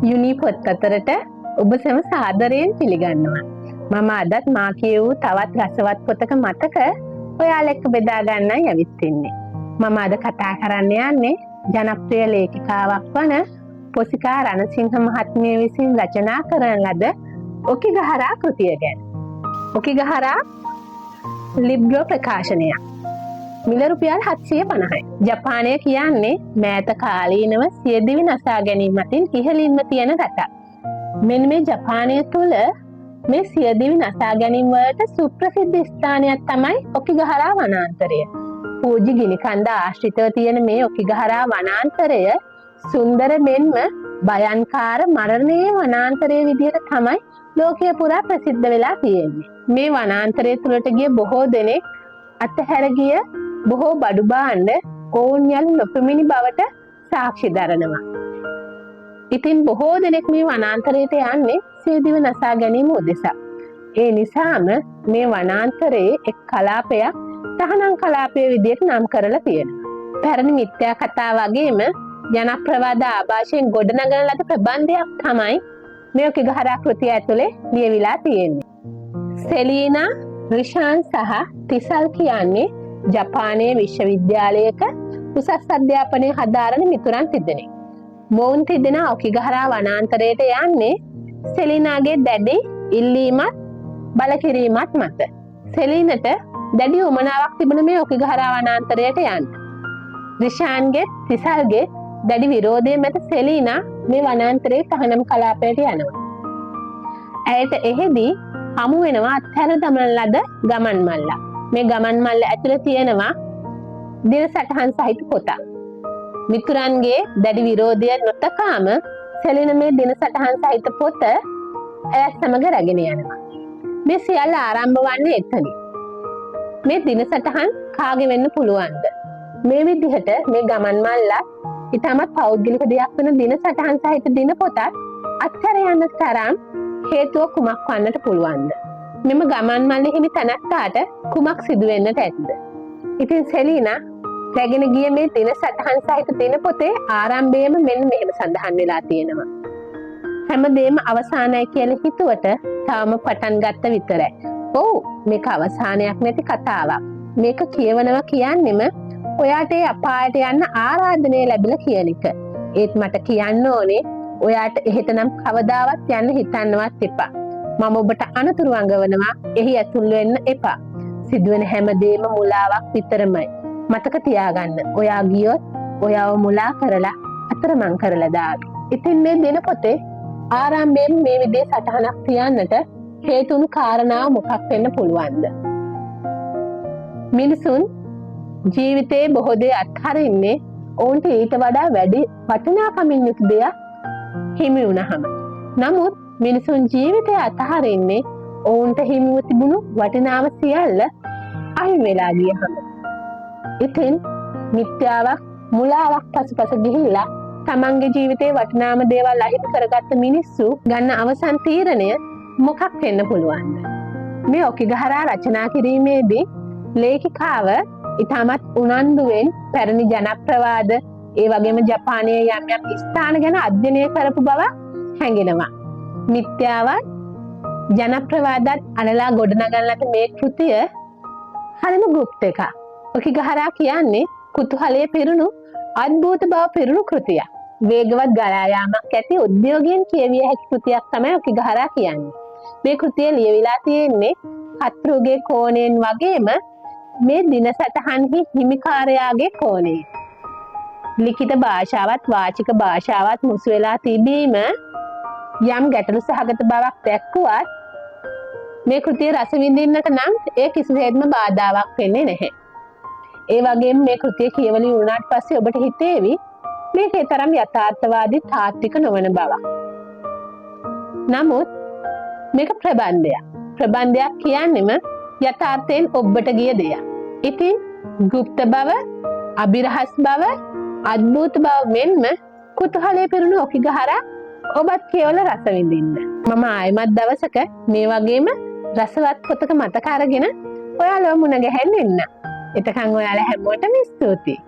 Uni පොත් අතරට ඔබ සැම සාදරයෙන් පිළිගන්නවා. මම අදත් මා කියවූ තවත් රසවත් පොතක මතක ඔයාලා එක්ක බෙදා ගන්නයි ඇවිත් ඉන්නේ. මම අද කතා කරන්න යන්නේ ජනප්‍රිය ලේඛිකාවක් වන පොසිකා රණසිංහ මහත්මිය විසින් රචනා කරන ලද ඔකිගහරා කෘතිය ගැන. ඔකිගහරා ලිබ්‍රෝ ප්‍රකාශනයක්. මිල රුපියල් 750යි. ජපානය කියන්නේ මෑත කාලීනව සියදිවි නසා ගැනීම අතින් ඉහළින්ම තියෙන රටක්. මෙන්න මේ ජපානය තුළ මේ සියදිවි නසා ගැනීම වලට සුප්‍රසිද්ධ ස්ථානයක් තමයි ඔකිගහරා වනාන්තරය. පූජි ගිනිකන්ද ආශ්‍රිතව තියෙන මේ ඔකිගහරා වනාන්තරය සුන්දර මෙන්ම භයංකාර මරණීය වනාන්තරයේ විදිහට තමයි ලෝකයේ පුරා ප්‍රසිද්ධ වෙලා තියෙන්නේ. මේ වනාන්තරය තුළට ගිය බොහෝ දෙනෙක් අතහැර ගිය බොහෝ බඩු භාණ්ඩ ඔවුන් යලු නොපෙමිණි බවට සාක්ෂි දරනවා. ඉතින් බොහෝ දෙනෙක් මේ වනාන්තරයට යන්නේ සියදිවි නසා ගැනීම උදෙසා. ඒ නිසාම මේ වනාන්තරයේ එක් කලාපයක් තහනම් කලාපයේ විදිහට නම් කරලා තියෙනවා. පැරණි මිත්‍යා කතා වගේම ජනප්‍රවාද ආభాෂයෙන් ගොඩනගන ලද ප්‍රබන්ධයක් තමයි මේ ඔකිගහරා කෘතිය ඇතුලේ ලියවිලා තියෙන්නේ. සෙලීනා, රිෂාන් සහ තිසල් කියන්නේ ජපානයේ විශ්වවිද්‍යාලයක උසස් අධ්‍යාපනය හදාරන මිතුරන් තිදෙනෙක්. මොවුන් තිදෙනා ඔකිගහරා වනාන්තරයට යන්නේ සෙලීනාගේ දැඩි ඉල්ලීමත් බලකිරීමත් මත. සෙලීනට දැඩි උමනාවක් තිබුණ මේ ඔකිගහරා වනාන්තරයට යන්න. රිෂාන්ගේ තිසල්ගේ දැඩි විරෝධය මත සෙලීනා මේ වනාන්තරයේ තහනම් කලාපයට යනවා. ඇයට එහෙදී හමු වෙනවා අත්හැර දමන ලද ගමන් මල්ලක්. මේ ගමන් මල්ල ඇතුළේ තියෙනවා දින සටහන් සහිත පොතක්. මිතුරන්ගේ දැඩි විරෝධය නොතකාම සෙලීන මේ දින සටහන් සහිත පොත ඇය සමග රැගෙන යනවා. මේ සියල්ල ආරම්භ වන්නේ එතනින්. මේ දින සටහන් කාගේ වෙන්න පුළුවන්ද? මේ විදිහට මේ ගමන් මල්ලත් ඉතාමත් පෞද්ගලික දෙයක් වෙන දින සටහන් සහිත දින පොතත් අත්හැර යන්න තරම් හේතුව කුමක් වන්නට පුළුවන්ද? මෙම ගමන් මල්ලේ හිමි තනත්තාට කුමක් සිදු වෙන්නට ඇද්ද? ඉතින් සෙලීනා රැගෙන ගිය මේ දින සටහන් සහිත දින පොතේ ආරම්භයේම මෙන්න මෙහෙම සඳහන් වෙලා තියෙනවා. හැමදේම අවසానයි කියලා හිතුවට තාම පටන් ගත්ත විතරයි. ඔව්, මේක අවසානයක් නැති කතාවක්. මේක කියවනවා කියන්නෙම ඔයාට ඒ අපායට යන්න ආරාධනය ලැබිලා කියන එක. ඒත් මට කියන්න ඕනේ ඔයාට එහෙට නම් කවදාවත් යන්න හිතන්නවත් එපා. මම ඔබට අනතුරු අඟවනවා. එහි ඇතුල් වෙන්න එපා. සිදුවෙන හැමදේම මුලාවක් විතරමයි. මතක තියාගන්න. ඔයා ගියොත් ඔයාව මුලා කරලා අතරමං කරලා දාවි. ඉතින් මේ දින පොතේ ආරම්භයෙන් මේ විදිහේ සටහනක් තියන්නට හේතුණු කාරණා මොකක් වෙන්න පුළුවන්ද? මිනිසුන් ජීවිතයේ බොහෝ දේ අත්හරින්නේ ඔවුන්ට ඊට වඩා වැඩි වටිනාකමින් යුතු දෙයක් හිමි වුණාම. නමුත් මිනිසුන් ජීවිතය අත්හරින්නේ ඔවුන්ට හිමිව තිබුණු වටිනාම සියල්ල අහිමි වෙලා ගියහම. ඉතින් මිත්‍යාවක් මුලාවක් පසුපස ගිහිල්ලා තමන්ගේ ජීවිතේ වටිනාම දේවල් අහිමි කරගත්ත මිනිස්සු ගන්න අවසන් තීරණය මොකක් වෙන්න පුළුවන්ද? මේ ඔකිගහරා රචනා කිරීමේදී ලේඛිකාව ඉතාමත් උනන්දුවෙන් පැරණි ජනප්‍රවාද ඒ වගේම ජපානයේ යම් යම් ස්ථාන ගැන අධ්‍යයනය කරපු බව හැඟෙනවා. මිත්‍යාවත් ජනප්‍රවාදත් අනලා ගොඩනගන ලද මේ කෘතිය හරිම ගුප්ත එකක්. ඔකිගහරා කියන්නේ කුතුහලයේ පිරුණු අද්භූත බව පිරුණු කෘතියක්. වේගවත් ගලා යාමක් ඇති උද්‍යෝගයෙන් කියවිය හැකි කෘතියක් තමයි ඔකිගහරා කියන්නේ. මේ කෘතිය ලියවිලා තියෙන්නේ කතෘගේ කෝණයෙන් වගේම මේ දින සටහන්හි හිමිකාරයාගේ කෝණයෙන්. ලිඛිත භාෂාවත් වාචික භාෂාවත් මුසු වෙලා තිබීම යම් ගැටලු සහගත බවක් දැක්වුවත් මේ කෘතිය රස විඳින්නට නම් ඒ කිසිසේත්ම බාධාවක් වෙන්නේ නැහැ. ඒ වගේම මේ කෘතිය කියවලින් වුණාට පස්සේ ඔබට හිතේවි මේකේ තරම් යථාර්ථවාදී තාත්වික නොවන බවක්. නමුත් මේක ප්‍රබන්ධයක්. ප්‍රබන්ධයක් කියන්නෙම යථාර්ථයෙන් ඔබට ගිය දෙයක්. ඉතින් ගුප්ත බව, අභිරහස් බව, අද්භූත බව මෙන්ම කුතුහලයේ පිරුණු ඔකිගහරා ඔබත් කියවලා රස විඳින්න. මම ආයෙමත් දවසක මේ වගේම රසවත් පොතක මතක අරගෙන ඔයාලව මුණ ගැහෙන්න එන්න. එතකන් ඔයාලා හැමෝටම ස්තුතියි.